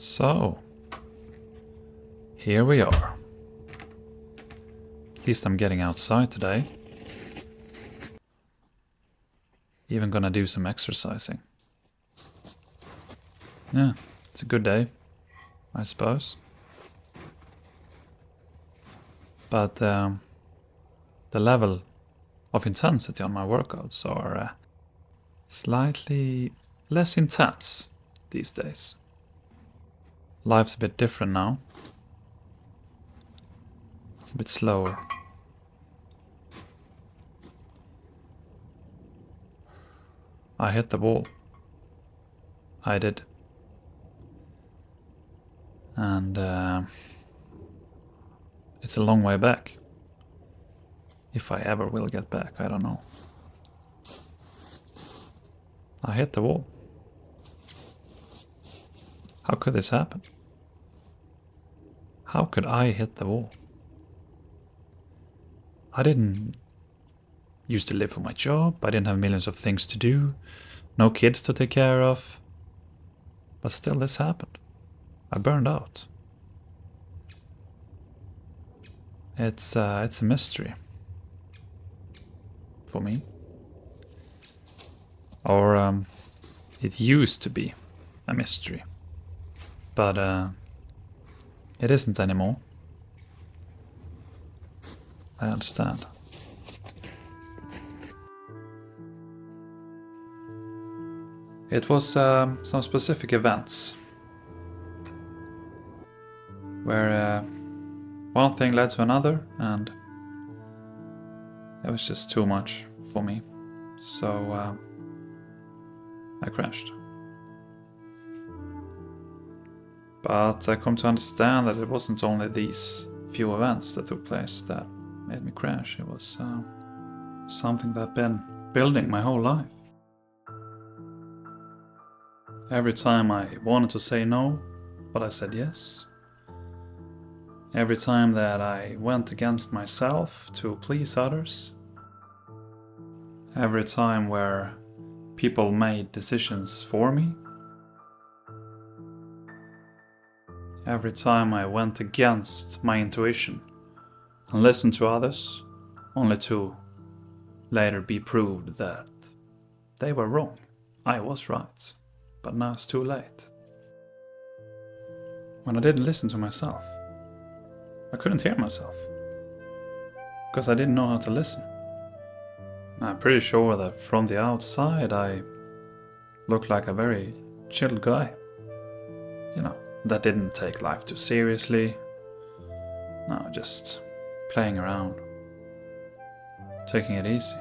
So, here we are. At least I'm getting outside today. Even gonna do some exercising. Yeah, it's a good day, I suppose. But the level of intensity on my workouts are slightly less intense these days. Life's a bit different now. It's a bit slower. I hit the wall. I did. And it's a long way back. If I ever will get back, I don't know. I hit the wall. How could this happen? How could I hit the wall? I didn't used to live for my job. I didn't have millions of things to do. No kids to take care of. But still this happened. I burned out. It's a mystery. For me. Or it used to be a mystery. But it isn't anymore. I understand. It was some specific events where one thing led to another, and it was just too much for me. So I crashed. But I come to understand that it wasn't only these few events that took place that made me crash. It was something that I've been building my whole life. Every time I wanted to say no, but I said yes. Every time that I went against myself to please others. Every time where people made decisions for me. Every time I went against my intuition and listened to others, only to later be proved that they were wrong. I was right, but now it's too late. When I didn't listen to myself, I couldn't hear myself, because I didn't know how to listen. I'm pretty sure that from the outside I looked like a very chill guy. You know, that didn't take life too seriously. No, just playing around, taking it easy.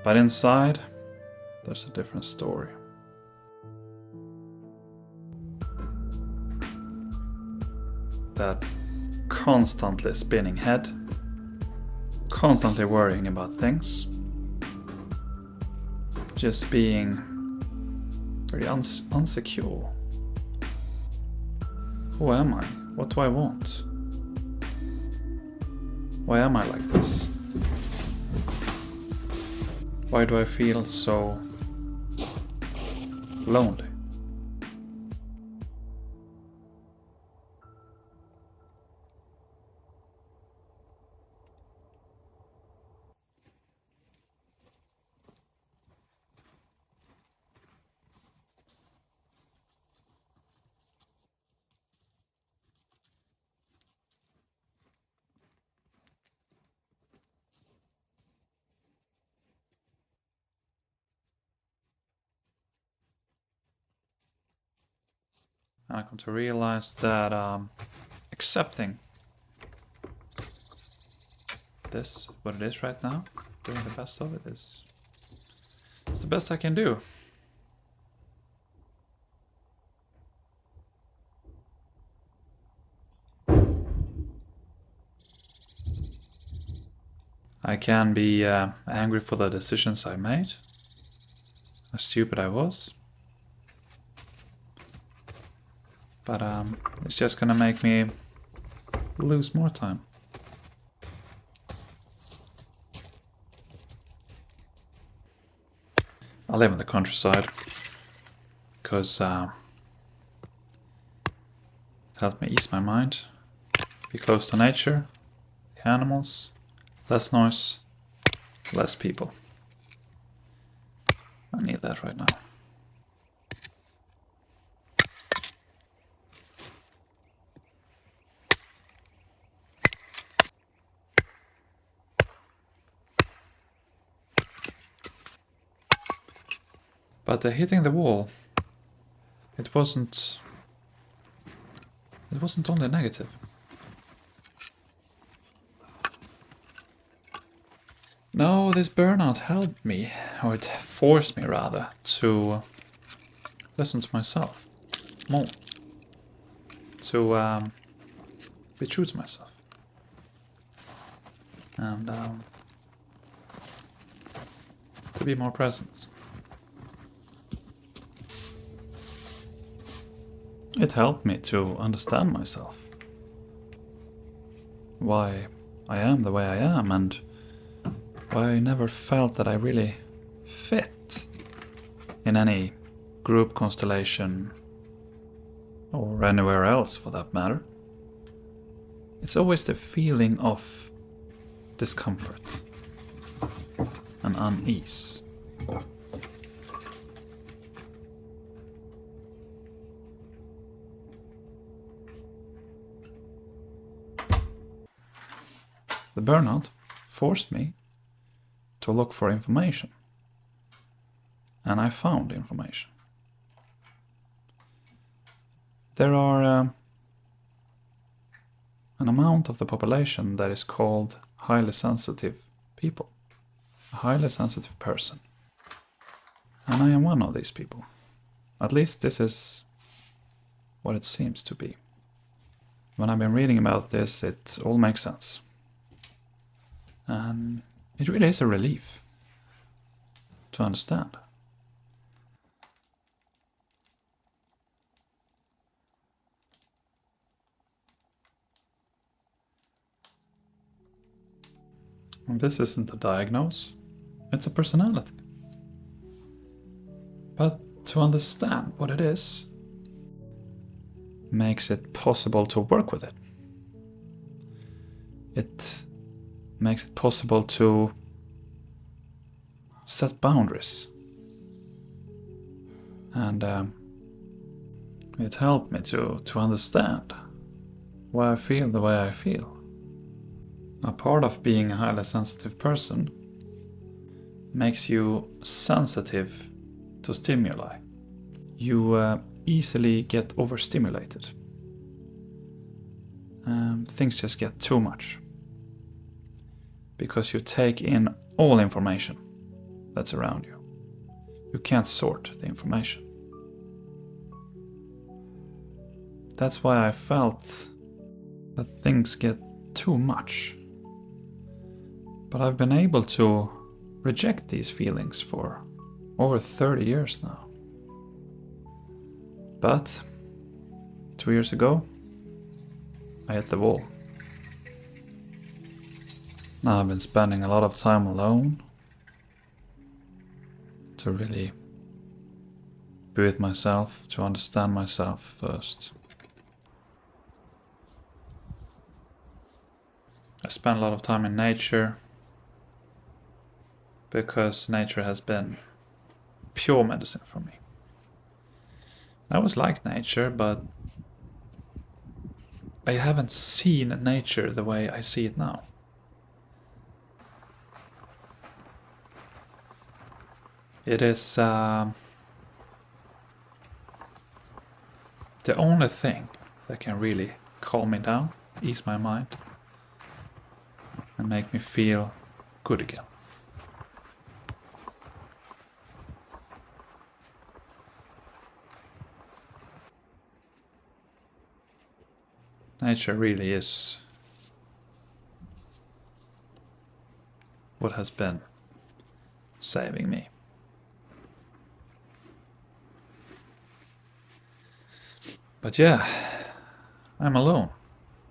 But inside, there's a different story. That constantly spinning head, constantly worrying about things, just being very unsecure. Who am I? What do I want? Why am I like this? Why do I feel so lonely? And I come to realize that accepting this, what it is right now, doing the best of it is it's the best I can do. I can be angry for the decisions I made, how stupid I was. But it's just gonna make me lose more time. I live in the countryside because It helped me ease my mind, be close to nature, the animals, less noise, less people. I need that right now. But hitting the wall, it wasn't only negative. No, this burnout helped me, or it forced me rather, to listen to myself more. To be true to myself. And to be more present. It helped me to understand myself. Why I am the way I am, and why I never felt that I really fit in any group constellation or anywhere else for that matter. It's always the feeling of discomfort and unease. The burnout forced me to look for information, and I found information. There are an amount of the population that is called highly sensitive people, a highly sensitive person. And I am one of these people. At least this is what it seems to be. When I've been reading about this, it all makes sense. And it really is a relief to understand. And this isn't a diagnose, it's a personality. But to understand what it is makes it possible to work with it. It makes it possible to set boundaries. And it helped me to understand why I feel the way I feel. A part of being a highly sensitive person makes you sensitive to stimuli. You easily get overstimulated. Things just get too much. Because you take in all information that's around you. You can't sort the information. That's why I felt that things get too much. But I've been able to reject these feelings for over 30 years now. But 2 years ago, I hit the wall. Now I've been spending a lot of time alone to really be with myself, to understand myself first. I spend a lot of time in nature because nature has been pure medicine for me. I always liked nature, but I haven't seen nature the way I see it now. It is the only thing that can really calm me down, ease my mind, and make me feel good again. Nature really is what has been saving me. But yeah, I'm alone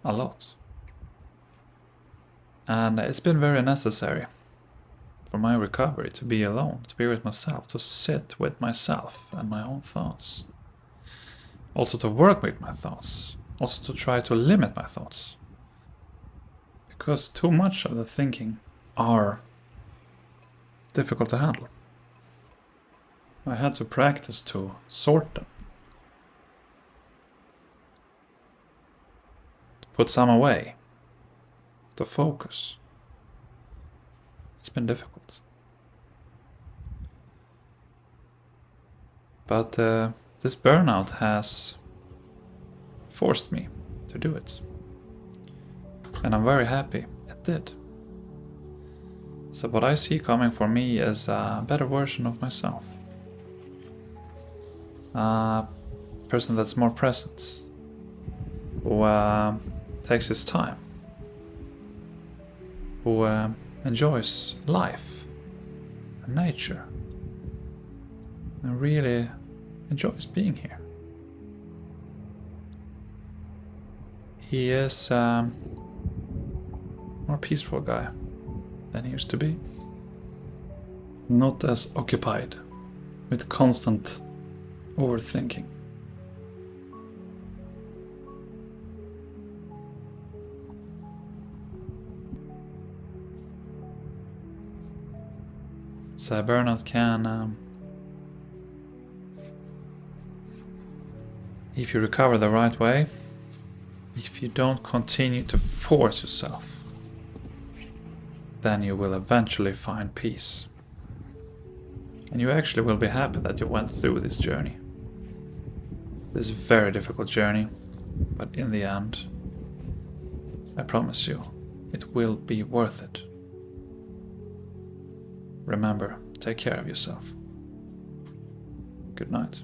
a lot. And it's been very necessary for my recovery to be alone, to be with myself, to sit with myself and my own thoughts. Also to work with my thoughts Also to try to limit my thoughts. Because too much of the thinking are difficult to handle. I had to practice to sort them. To put some away. To focus. It's been difficult. But this burnout has forced me to do it. And I'm very happy it did. So what I see coming for me is a better version of myself. A person that's more present. Who takes his time. Who enjoys life and nature. And really enjoys being here. He is a more peaceful guy than he used to be. Not as occupied with constant overthinking. So burnout can, if you recover the right way, if you don't continue to force yourself, then you will eventually find peace. And you actually will be happy that you went through this journey. This very difficult journey, but in the end, I promise you, it will be worth it. Remember, take care of yourself. Good night.